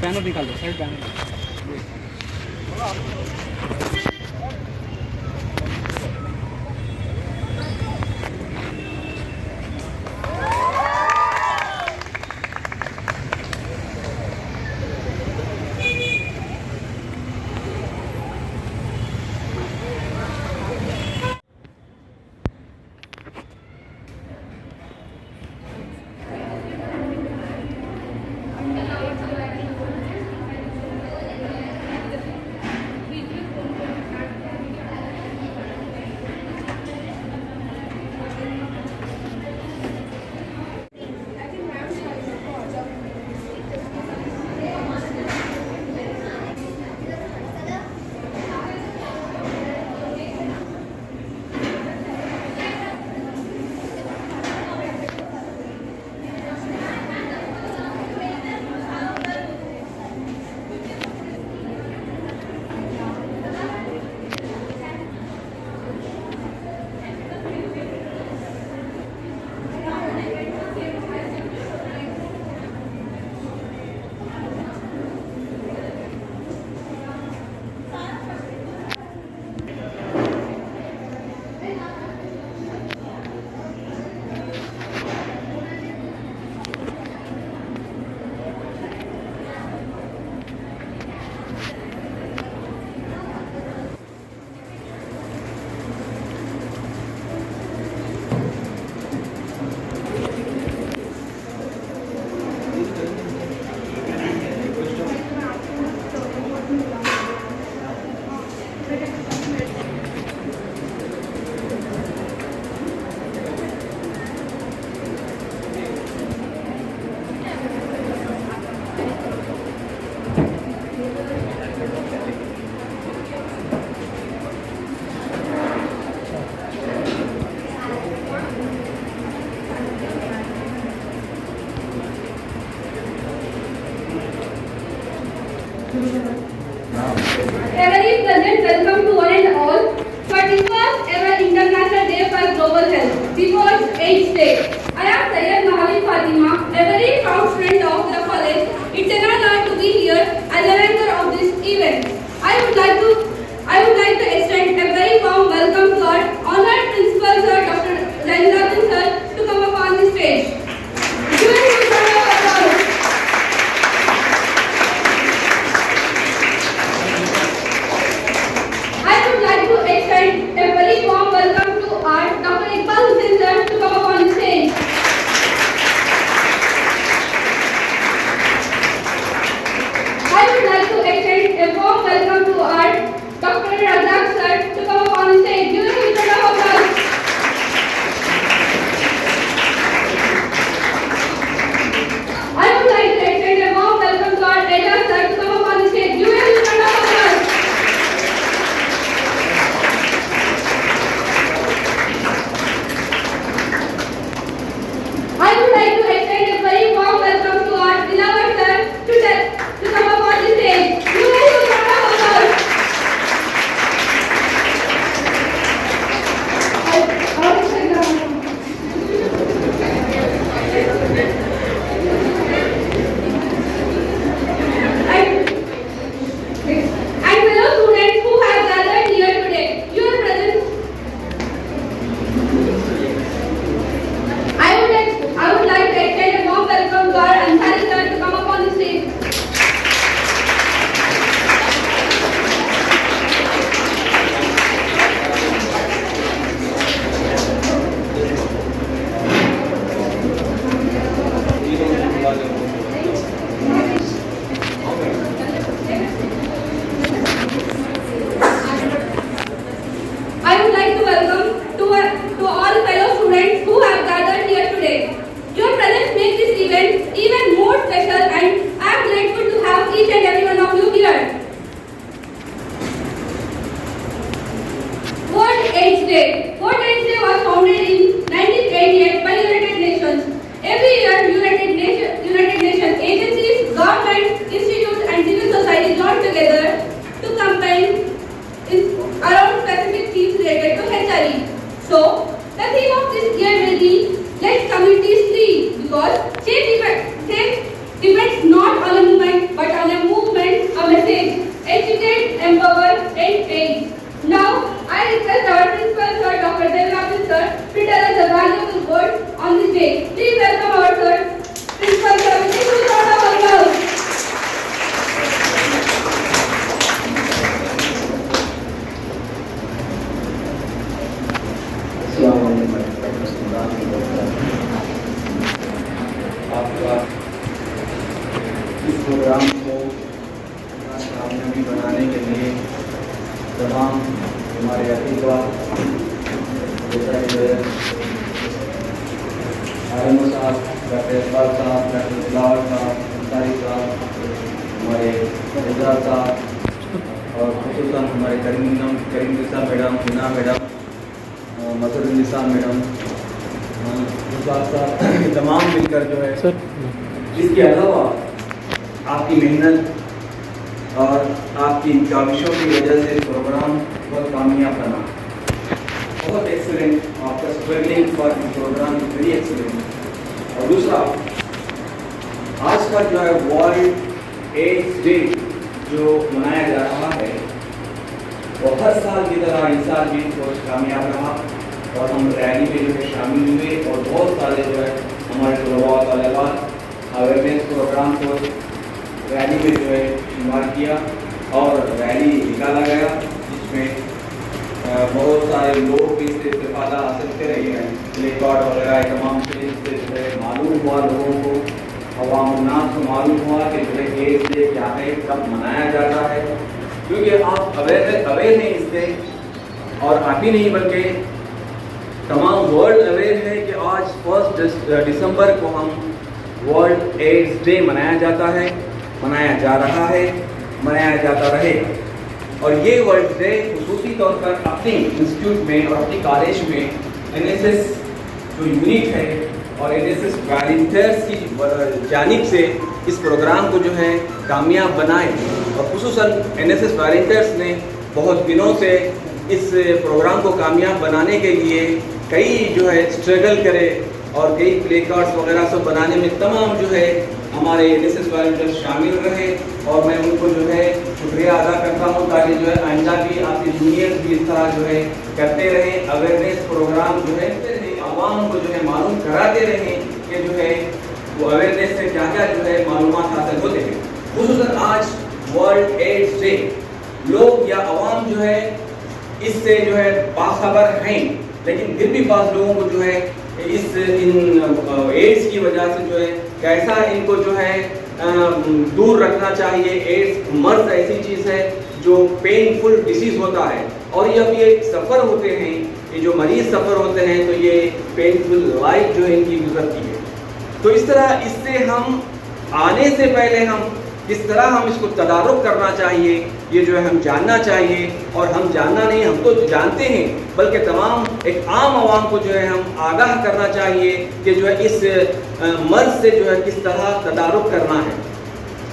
Banner निकाल दो, side banner. RMO साहब, डॉक्टर इकबाल साहब, डॉक्टर दिलावर साहब, अंसारी साहब, हमारे एजाज साहब और खुसूसन हमारे करीम मैडम, हिना मैडम, मसरूनिसा मैडम, साहब, तमाम मिलकर जो है सर, इसके अलावा आपकी मेहनत और आपकी काविशों की वजह से प्रोग्राम बहुत कामयाब बना, बहुत एक्सीलेंट। आपका struggling for program is very excellent. और दूसरा, आज का जो है वर्ल्ड एड्स डे जो मनाया जा रहा है वो हर साल की तरह इस साल भी बहुत कामयाब रहा और हम रैली में जो है शामिल हुए और बहुत सारे जो है हमारे तलबा अवेयरनेस प्रोग्राम को रैली में जो है शुमार किया और रैली निकाला गया, जिसमें बहुत सारे लोग भी इससे इस्तेफादा हासिल कर रहे हैं। प्ले कार्ड वगैरह तमाम चीज़ से जो है मालूम हुआ, लोगों को अवाम-उन्नास को मालूम हुआ कि जो है एड्स डे क्या है, कब मनाया जाता है, क्योंकि आप अवेयर हैं इससे। और आप ही नहीं बल्कि तमाम वर्ल्ड अवेयर है कि आज 1 दिसंबर को हम वर्ल्ड एड्स डे मनाया जाता है, मनाया जा रहा है, मनाया जाता रहेगा। और ये वर्ल्ड डे खुसूसी तौर पर अपने इंस्टीट्यूट में और अपने कॉलेज में एनएसएस जो यूनिट है और एनएसएस वॉलंटियर्स की जानिब से इस प्रोग्राम को जो है कामयाब बनाए। और खुसूसन एनएसएस वॉलंटियर्स ने बहुत दिनों से इस प्रोग्राम को कामयाब बनाने के लिए कई जो है स्ट्रगल करे और कई प्ले कार्ड्स वगैरह सब बनाने में तमाम जो है हमारे एनएसएस वॉलंटियर्स शामिल रहे और मैं उनको जो है शुक्रिया अदा करता हूँ, ताकि जो है आइंदा भी आपके जूनियर्स भी इस तरह जो है करते रहें, अवेयरनेस प्रोग्राम जो है आवाम को जो है मालूम कराते रहें कि जो है वो अवेयरनेस से क्या क्या जो है मालूमात हासिल होते हैं। खुसूसन आज वर्ल्ड एड्स डे, लोग या आवाम जो है इससे जो है बाखबर हैं, लेकिन फिर भी बाज़ लोगों को जो है इन एड्स की वजह से जो है कैसा इनको जो है दूर रखना चाहिए। एड्स मर्ज ऐसी चीज़ है जो पेनफुल डिसीज़ होता है और ये अब ये सफ़र होते हैं, ये जो मरीज़ सफ़र होते हैं तो ये पेनफुल लाइफ जो है इनकी गुजरती है। तो इस तरह इससे हम आने से पहले हम किस तरह हम इसको तदारुक करना चाहिए, ये जो है हम जानना चाहिए। और हम जानना नहीं, हम तो जानते हैं, बल्कि तमाम एक आम आवाम को जो है हम आगाह करना चाहिए कि जो है इस मर्ज से जो है किस तरह तदारुक करना है।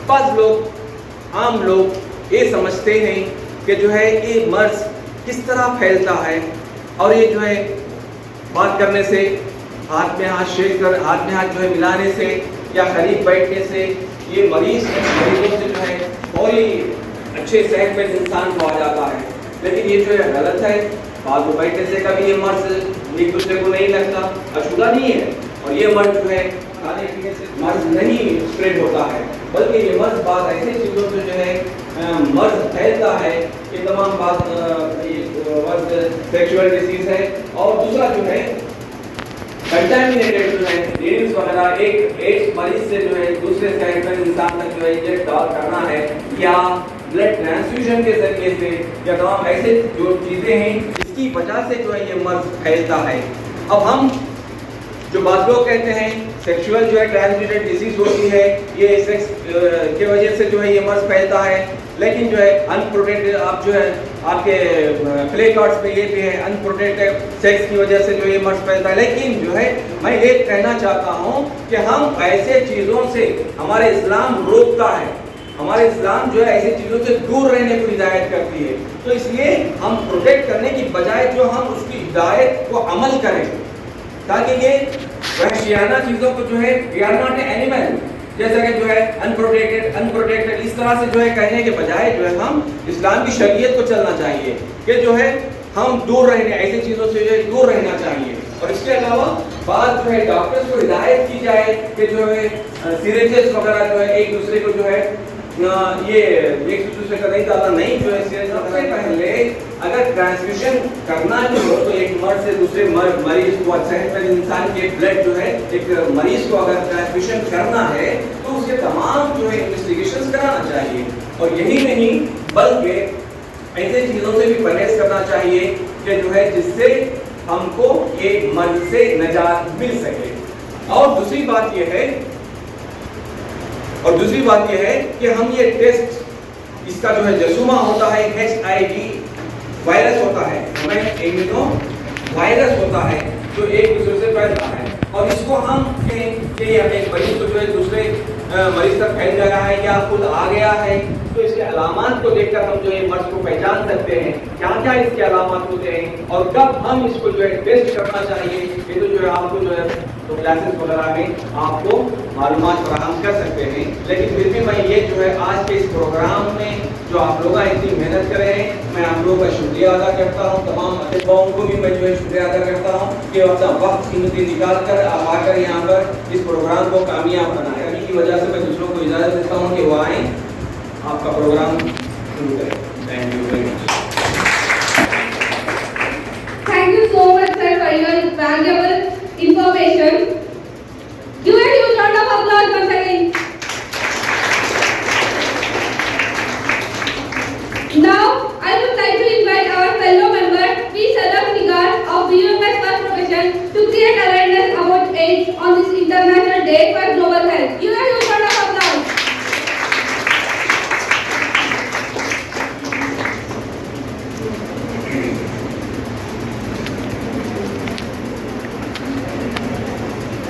बाज़ लोग, आम लोग ये समझते हैं कि जो है ये मर्ज किस तरह फैलता है और ये जो है बात करने से, हाथ में हाथ शेक कर, हाथ में हाथ जो है मिलाने से या करीब बैठने से ये मरीजों से जो है कोई अच्छे सेहतमंद इंसान को आ जाता है। लेकिन ये जो है गलत है। बात बैठने से कभी ये मर्ज एक दूसरे को नहीं लगता, अछूता नहीं है। और ये मर्ज जो है खाने पीने से मर्ज नहीं स्प्रेड होता है, बल्कि ये मर्ज बात ऐसी चीज़ों से जो है मर्ज फैलता है कि तमाम बात मर्ज सेक्सुअल डिसीज है। और दूसरा जो है कंटामिनेटेड जो है ड्रिंक्स वगैरह, एक मरीज से जो है दूसरे सेहतमंद इंसान तक जो है ये डाल करना है या ब्लड ट्रांसफ्यूजन के जरिए से या तमाम ऐसे जो चीज़ें हैं इसकी वजह से जो है ये मर्ज फैलता है। अब हम जो बात लोग कहते हैं सेक्सुअल जो है ट्रांसमिटेड डिजीज होती है, ये सेक्स के वजह से जो है ये मर्ज फैलता है। लेकिन जो है अनप्रोटेक्टेड, आप जो है आपके प्ले कार्ड्स में ये भी है अनप्रोटेक्टेड सेक्स की वजह से जो ये मर्ज फैलता है। लेकिन जो है मैं ये कहना चाहता हूँ कि हम ऐसे चीज़ों से, हमारे इस्लाम रोकता है, हमारे इस्लाम जो है ऐसी चीज़ों से दूर रहने को हिदायत करती है। तो इसलिए हम प्रोटेक्ट करने की बजाय जो हम उसकी हिदायत को अमल करें, ताकि ये वहशियाना चीज़ों को जो है वी आर नॉट एनिमल, जैसा कि जो है अनप्रोटेक्टेड इस तरह से जो है कहने के बजाय जो है हम इस्लाम की शरीयत को चलना चाहिए कि जो है हम दूर रहने, ऐसी चीज़ों से जो है दूर रहना चाहिए। और इसके अलावा बात जो है डॉक्टर्स को हिदायत की जाए कि जो है सिरिंजेस वगैरह जो है एक दूसरे को जो है ये एक दूसरे का नहीं डालना, नहीं जो है सबसे पहले अगर ट्रांसमिशन करना ही हो तो एक मर्ज से दूसरे मरीज को, सेहतमंद इंसान के ब्लड जो है एक मरीज को अगर ट्रांसमिशन करना है तो उसके तमाम जो है इन्वेस्टिगेशन कराना चाहिए। और यही नहीं बल्कि ऐसे चीज़ों से भी परहेज करना चाहिए कि जो है जिससे हमको ये मर्ज से निजात मिल सके। और दूसरी बात यह है कि हम ये टेस्ट, इसका जो है जसूमा होता है, HIV वायरस होता है, हमें इम्यूनो वायरस होता है जो एक दूसरे से फैलता है, और इसको हम एक मरीज को जो है दूसरे मरीज तक फैल जा रहा है या खुद आ गया है, तो इसके अलामात को देखकर हम जो है मर्ज को पहचान सकते हैं, क्या क्या इसके अलामात होते हैं और कब हम इसको जो है टेस्ट करना चाहिए। ये तो जो है आपको जो है तो क्लासेस वगैरह में आपको मालूमात फराहम कर सकते हैं, लेकिन फिर भी मैं ये जो है आज के इस प्रोग्राम में जो आप लोग इतनी मेहनत कर रहे हैं, मैं आप लोगों का शुक्रिया अदा करता हूँ। तमाम अतिथियों को भी मैं जो है शुक्रिया अदा करता हूँ कि अपना वक्त कीमती निकाल कर आप आकर यहाँ पर इस प्रोग्राम को कामयाब बनाए। अभी की वजह से मैं दूसरों को इजाज़त देता हूँ कि वो आए, आपका प्रोग्राम शुरू करें। Thank you very much. Thank you so much, sir, for your valuable information. Give a huge round of applause once again. Now, I would like to invite our fellow member, P. Sadaf Nigar of BUMS First Profession, to create awareness about AIDS on this International Day for Global Health. Give a huge round of applause.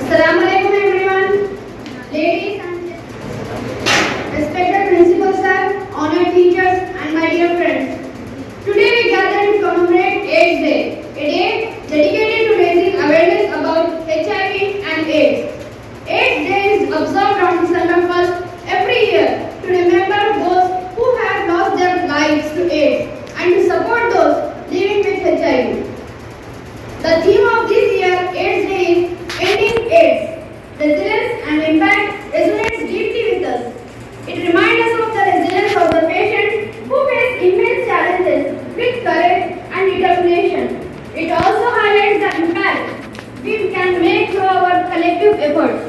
Assalamualaikum everyone, ladies and respected principal sir, honored teachers and my dear friends. Today we gather to commemorate AIDS Day, a day dedicated to raising awareness about HIV and AIDS. AIDS Day is observed on December 1st every year to remember those who have lost their lives to AIDS and to support those living with HIV. The theme of this year AIDS Day is Ending AIDS. Resilience and impact resonates deeply with us. It reminds us of the resilience of the patient who face immense challenges with courage and determination. It also highlights the impact we can make through our collective efforts.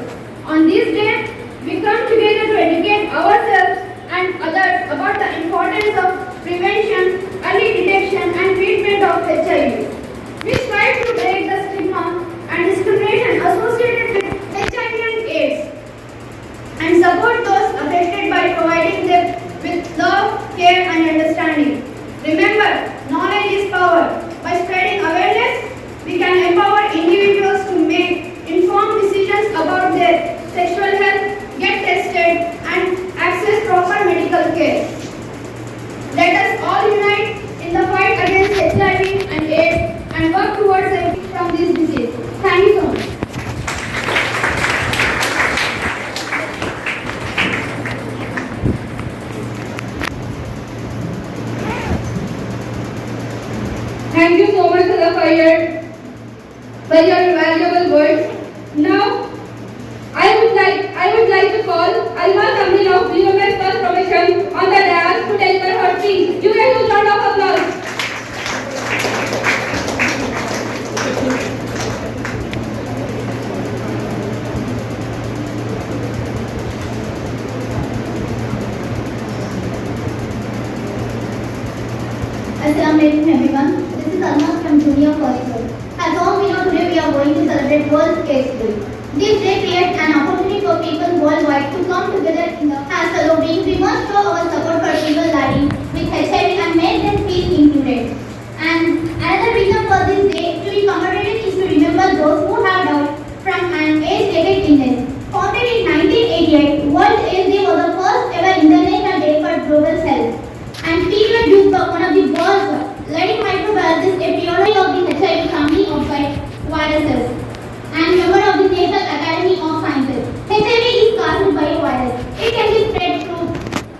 On this day, we come together to educate ourselves and others about the importance of prevention, early detection and treatment of HIV. We strive to break the stigma and discrimination associated with HIV and AIDS and support those affected by providing them with love, care and understanding. Remember, knowledge is power. By spreading awareness, we can empower individuals to make informed decisions about their sexual health, get tested and access proper medical care. Let us all unite in the fight against HIV and AIDS and work towards safety from this disease. Thank you so much. Thank you so much, sir, for your valuable words. Now, I would like to call Alma Kamil of BUMS First Profession on the dais to deliver her speech. Give a huge round of applause. Assalamualaikum everyone. This is Alma from Junior College. As all we know, today we are going to celebrate World AIDS Day. This day creates an opportunity for people worldwide to come together in the as fellow beings. We must show our support for people living with HIV and make them feel included. And another reason for this day to be commemorated is to remember those who have died from an AIDS-related illness. Founded in 1988, World AIDS Day was the first ever International Day for Global Health. And Peter Duke, one of the world's leading microbiologists, a pioneer of the HIV family of viruses, and member of the National Academy of Sciences. HIV is caused by a virus. It can be spread through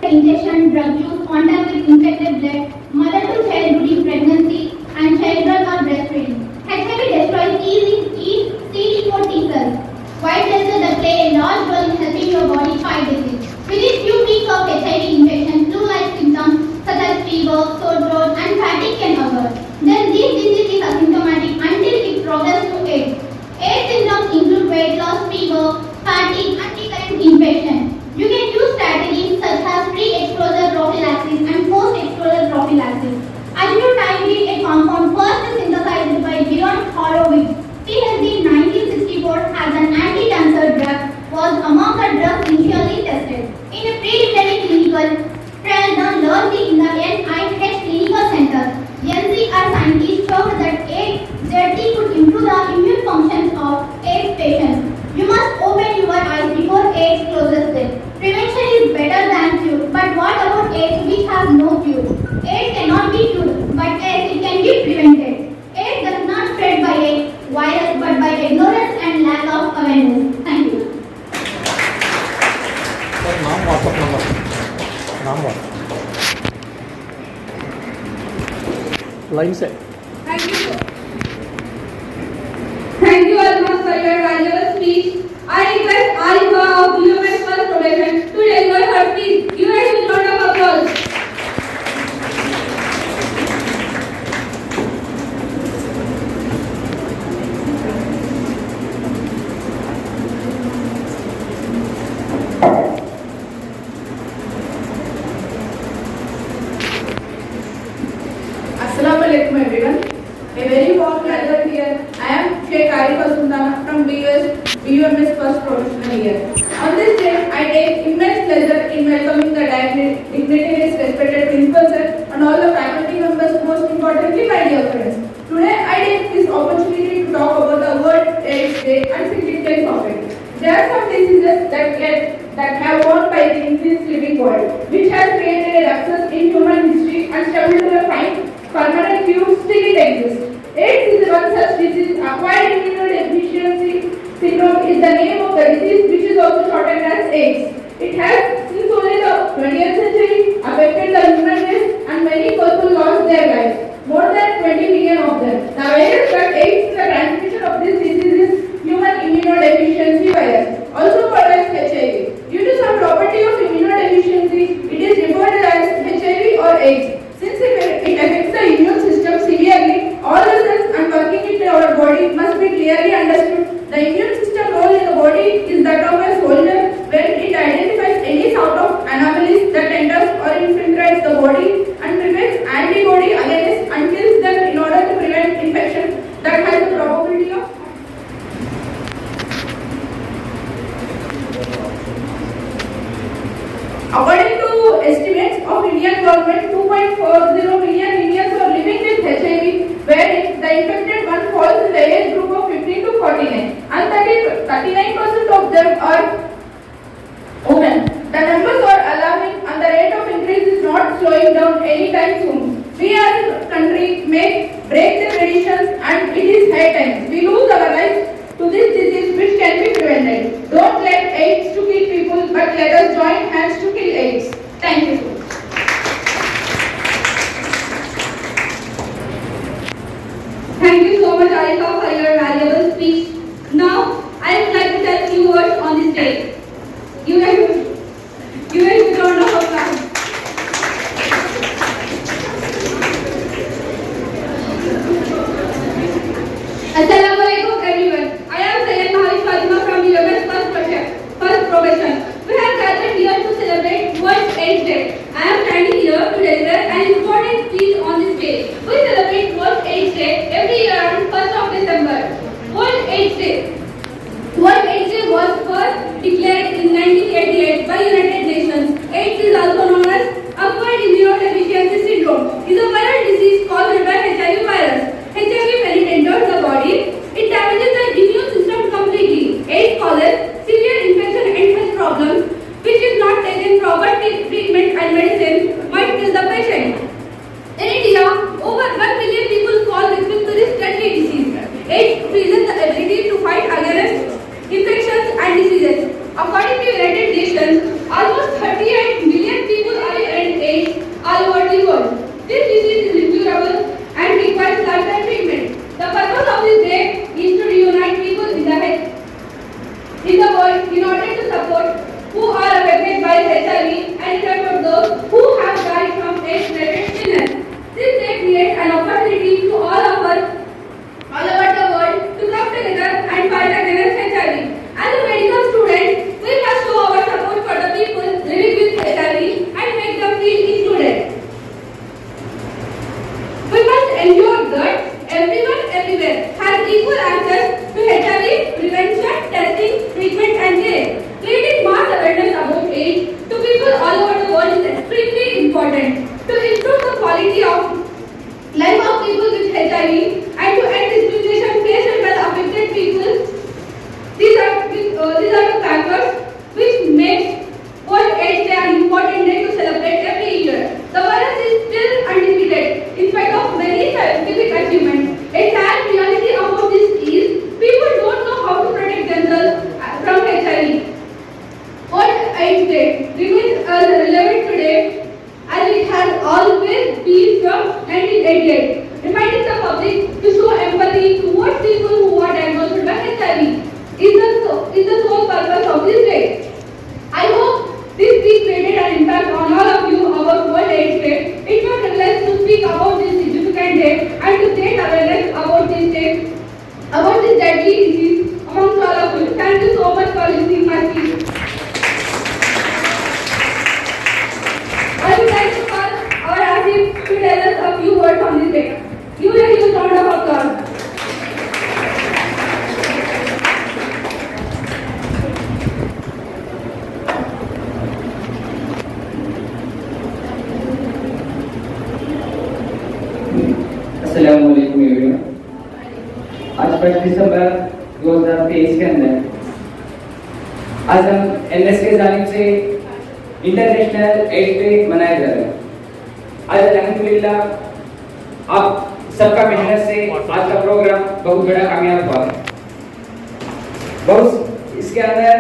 injection, drug use, contact with infected blood, mother-to-child during pregnancy, and childbirth or breastfeeding. HIV destroys CD4 T cells, white cells that play a large role in helping your body fight disease. Within few weeks of HIV infection, flu-like symptoms such as fever, sore throat, and fatigue can occur. Then this disease is asymptomatic until it progresses to AIDS. AIDS symptoms include weight loss, fever, fatigue, and recurrent infection. You can use strategies such as pre-exposure prophylaxis and post-exposure prophylaxis. Acute a compound first synthesized by beyond line set. Thank you, sir. Thank you, Almas, for your valuable speech. I request Arifa of UMS First Probation to deliver her speech. Give her a huge round of applause. Assalamu alaikum everyone. A very warm welcome here. I am Sheikh Arifa Sultana from BUMS First Professional Year. On this day, I take immense pleasure in welcoming the dignitaries, respected principal sir, and all the faculty members, most importantly my dear friends. Today, I take this opportunity to talk about the World AIDS Day and significance of it. There are some diseases that have gone by in this living world, which has created a rupture in human history and struggle to find permanent cure still it exists. AIDS is one such disease. Acquired immunodeficiency syndrome is the name of the disease, which is also shortened as AIDS. It has, since only the 20th century, affected the human race and many people lost their lives. More than 20 million of them. The virus that aids the transmission of this disease is human immunodeficiency virus, also called as HIV. Due to some property of immunodeficiency, it is referred as HIV or AIDS. Since it affects the immune system severely, all the cells and working in our body must be clearly understood. The immune system role in the body is that of a soldier, where it identifies any sort of anomalies that enters or infiltrates the body and prevents antibody against and kills them in order to prevent infection that has the probability of. According to estimates of Indian government, 2.40 million Indians are living with HIV, where the infected one falls in the age group of 15 to 49, and 39% of them are women. The numbers are alarming, and the rate of increase is not slowing down anytime soon. We as a country may break the traditions, and it is high time we lose our lives to this disease, which can be prevented. Don't let AIDS to kill people, but let us join hands to kill AIDS. Thank you so much. Thank you so much, Arifa, for your valuable speech. Now, I would like to tell a few words on this day. Give a huge round of applause. Assalamu alaikum everyone. I am Sayyid Mahali Fatima from UMS First Probation. We have gathered here to celebrate World AIDS Day. I am standing here to deliver an important speech on this day. We celebrate World AIDS Day every year on 1st of December. World AIDS Day. World AIDS Day was first declared in 1988 by United Nations. AIDS is also known as acquired immunodeficiency syndrome. It is a viral disease caused by HIV virus. HIV, when it enters the body, it damages the immune system completely. AIDS causes severe infection and health problems, which is not taken proper treatment and medicine might kill the patient. In India, over 1 million people fall victim to this deadly disease. AIDS freezes the ability to fight against infections and diseases. According to United Nations, almost 38 million people are in AIDS all over the world. This disease is incurable and requires lifetime treatment. The purpose of this day is to reunite people in the world in order to support who are affected by HIV and remember those who have died from AIDS-related illness. This day creates an opportunity to all over the world to come together and fight against HIV. As a medical student, we must show our support for the people living with 1 दिसंबर 2023 के अंदर आज हम NS के जानिब से international ads day मनाया जा रहा है। आज अल्हम्दुलिल्लाह आप सबका मेहनत से आज का प्रोग्राम बहुत बड़ा कामयाब हुआ है। बहुत इसके अंदर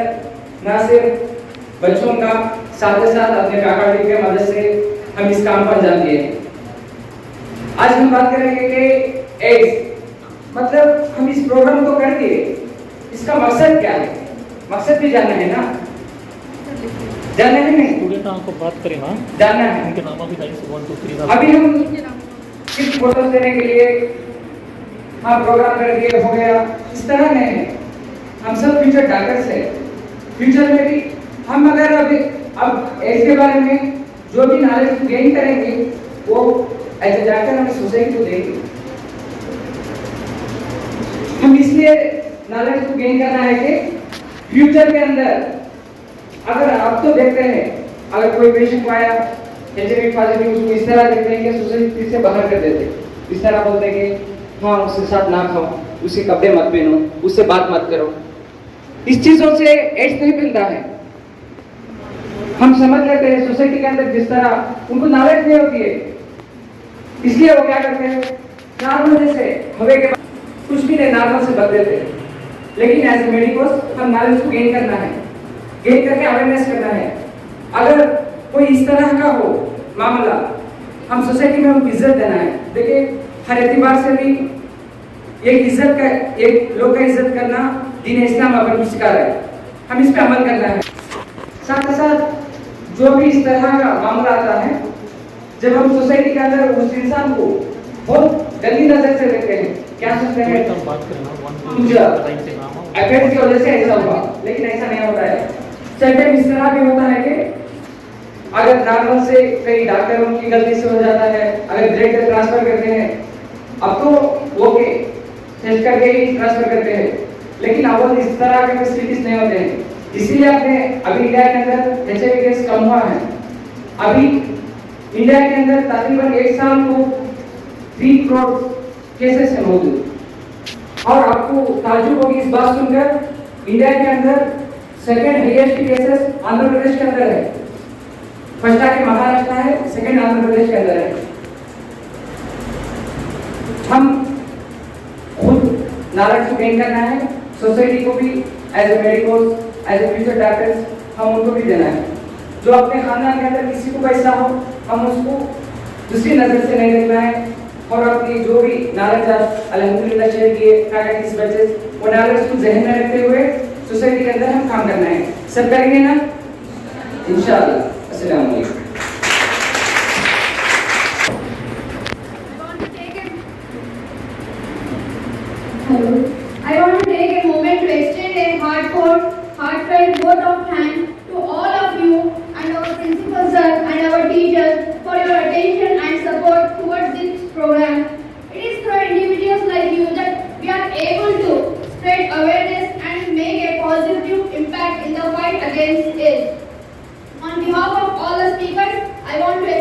ना सिर्फ बच्चों का साथ ही साथ अपने फैकल्टी के मदद से हम इस काम को अंजाम दिए। आज हम बात करेंगे कि एड्स मतलब हम इस प्रोग्राम को कर दिए, इसका मकसद क्या है? मकसद भी जानना है ना, जानना है नहीं? पूरे नाम को बात करें ना, जानना है। उनके नाम भी 1 2 3 अभी हम किस फोटोज देने के लिए हाँ प्रोग्राम कर दिए हो गया, इस तरह नहीं है। हम सब फ्यूचर डॉक्टर्स हैं। फ्यूचर में भी हम अगर अभी अब एड्स के बारे में जो भी नॉलेज गेन करेंगे वो एज ए डॉक्टर हमें सोसाइटी को देंगे। हम इसलिए नॉलेज को गेन करना है कि फ्यूचर के अंदर अगर आप तो देखते हैं अगर कोई पेशेंट आया एचआईवी पॉजिटिव उसको इस तरह देखते हैं कि सोसाइटी से बाहर कर देते, इस तरह बोलते हैं कि हाँ उसके साथ ना खाओ, उसके कपड़े मत पहनो, उससे बात मत करो। इस चीजों से एड्स नहीं मिलता है। हम समझ लेते हैं सोसाइटी के अंदर जिस तरह उनको नॉलेज नहीं होती है, इसलिए वो क्या करते हैं नॉर्मल जैसे हवे के कुछ भी नहीं नॉर्मल से बच देते हैं। लेकिन एज ए मेडिकोस हम नॉलेज को गेन करना है, गेन करके अवेयरनेस करना है। अगर कोई इस तरह का हो मामला हम सोसाइटी में उनको इज्जत देना है। देखिए हर एतबार से भी एक इज्जत का एक लोग का इज्जत करना दीन इस्लाम अपन को सिखा रहा है, हम इस पे अमल करना है। साथ ही साथ जो भी इस तरह का मामला आता है जब हम सोसाइटी के अंदर उस इंसान को बहुत गंदी नजर से देखते हैं, क्या सोचते हैं बात करें ना 1 2 पूजा 3 के नाम अफेयर की वजह से ऐसा हुआ, लेकिन ऐसा नहीं होता है। चलते इस तरह भी होता है कि अगर नॉर्मल से कई डॉक्टरों की गलती से हो जाता है, अगर ब्लड ट्रांसफर करते हैं अब तो ओके टेस्ट करके ही ट्रांसफर करते हैं, लेकिन अब इस तरह के फैसिलिटीज नहीं होते हैं। इसीलिए अपने अभी इंडिया के अंदर एचआईवी केस कम हुआ है। अभी इंडिया के अंदर तकरीबन 1 साल को 3 करोड़ केसेस है मौजूद। और आपको ताज्जुब होगी इस बात सुनकर इंडिया के अंदर second highest cases Andhra Pradesh के अंदर है। फर्स्ट आके महाराष्ट्र है, सेकंड आंध्र प्रदेश के अंदर है। हम खुद नॉलेज को गेन करना है, सोसाइटी को भी as a medicos as a future doctors हम उनको भी देना है। जो अपने खानदान के अंदर किसी को पैसा हो हम उसको दूसरी नजर से नहीं देखना है और अपनी जो भी नॉलेज अल्हम्दुलिल्लाह शेयर किए फैकल्टीज बच्चे वो नॉलेज को जहन में रखते हुए सोसाइटी के अंदर हम काम करना है। सब करेंगे ना इंशाअल्लाह। अस्सलाम वालेकुम। Hello. I want to take a moment to extend a heartfelt vote of thanks to all of you and our principal sir and our teachers for your attention and support towards this program. It is through individuals like you that we are able to spread awareness and make a positive impact in the fight against AIDS. On behalf of all the speakers, I want to